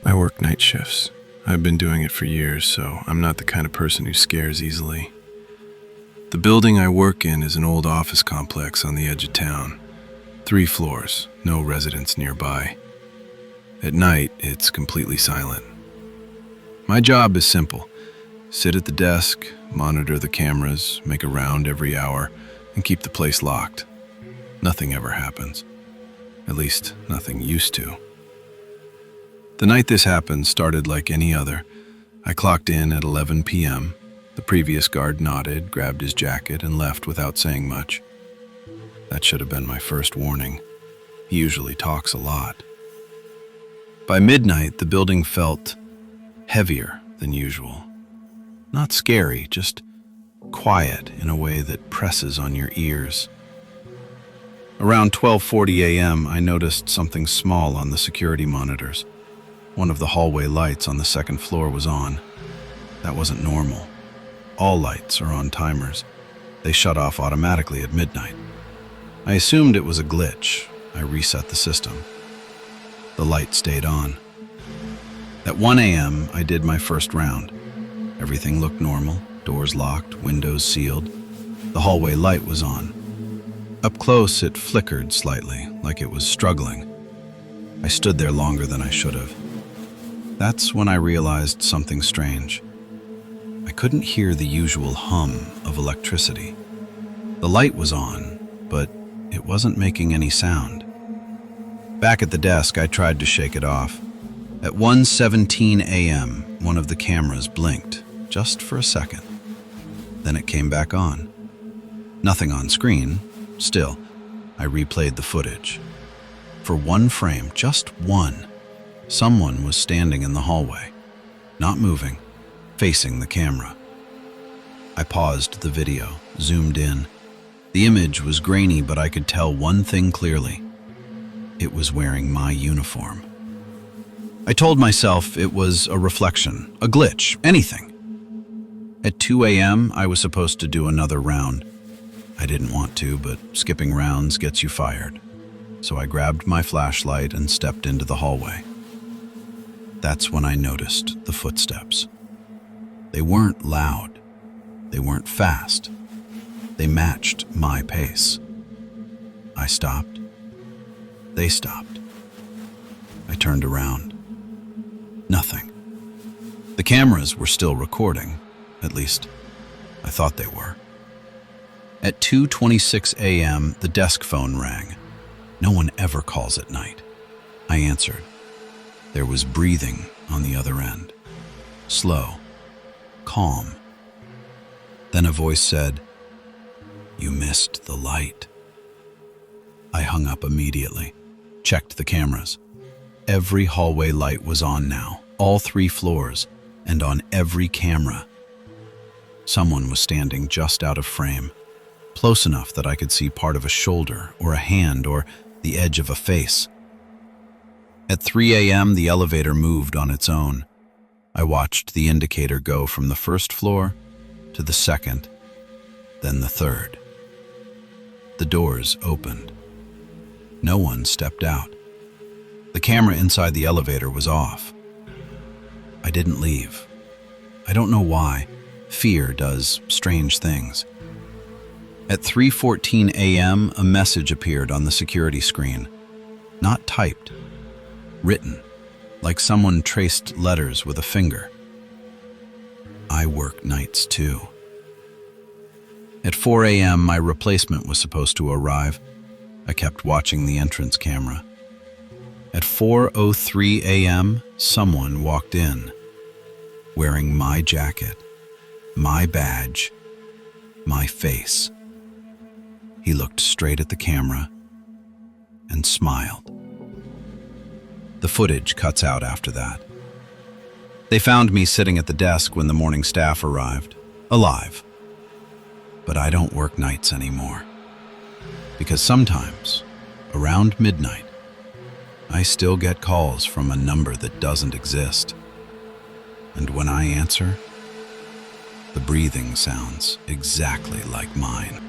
I work night shifts. I've been doing it for years, so I'm not the kind of person who scares easily. The building I work in is an old office complex on the edge of town. 3 floors, no residents nearby. At night, it's completely silent. My job is simple. Sit at the desk, monitor the cameras, make a round every hour, and keep the place locked. Nothing ever happens. At least, nothing used to. The night this happened started like any other. I clocked in at 11 p.m. The previous guard nodded, grabbed his jacket, and left without saying much. That should have been my first warning. He usually talks a lot. By midnight, the building felt heavier than usual. Not scary, just quiet in a way that presses on your ears. Around 12:40 a.m., I noticed something small on the security monitors. One of the hallway lights on the second floor was on. That wasn't normal. All lights are on timers. They shut off automatically at midnight. I assumed it was a glitch. I reset the system. The light stayed on. At 1 a.m., I did my first round. Everything looked normal, doors locked, windows sealed. The hallway light was on. Up close, it flickered slightly, like it was struggling. I stood there longer than I should have. That's when I realized something strange. I couldn't hear the usual hum of electricity. The light was on, but it wasn't making any sound. Back at the desk, I tried to shake it off. At 1:17 a.m., one of the cameras blinked, just for a second. Then it came back on. Nothing on screen. Still, I replayed the footage. For one frame, just one, someone was standing in the hallway, not moving, facing the camera. I paused the video, zoomed in. The image was grainy, but I could tell one thing clearly. It was wearing my uniform. I told myself it was a reflection, a glitch, anything. At 2 a.m., I was supposed to do another round. I didn't want to, but skipping rounds gets you fired. So I grabbed my flashlight and stepped into the hallway. That's when I noticed the footsteps. They weren't loud. They weren't fast. They matched my pace. I stopped. They stopped. I turned around. Nothing. The cameras were still recording. At least, I thought they were. At 2:26 a.m., the desk phone rang. No one ever calls at night. I answered. There was breathing on the other end. Slow. Calm. Then a voice said, "You missed the light." I hung up immediately, checked the cameras. Every hallway light was on now, all 3 floors, and on every camera. Someone was standing just out of frame, close enough that I could see part of a shoulder or a hand or the edge of a face. At 3 a.m., the elevator moved on its own. I watched the indicator go from the first floor to the second, then the third. The doors opened. No one stepped out. The camera inside the elevator was off. I didn't leave. I don't know why. Fear does strange things. At 3:14 a.m., a message appeared on the security screen. Not typed. Written, like someone traced letters with a finger. I work nights too. At 4 a.m., my replacement was supposed to arrive. I kept watching the entrance camera. At 4:03 a.m., someone walked in, wearing my jacket, my badge, my face. He looked straight at the camera and smiled. The footage cuts out after that. They found me sitting at the desk when the morning staff arrived, alive. But I don't work nights anymore. Because sometimes, around midnight, I still get calls from a number that doesn't exist. And when I answer, the breathing sounds exactly like mine.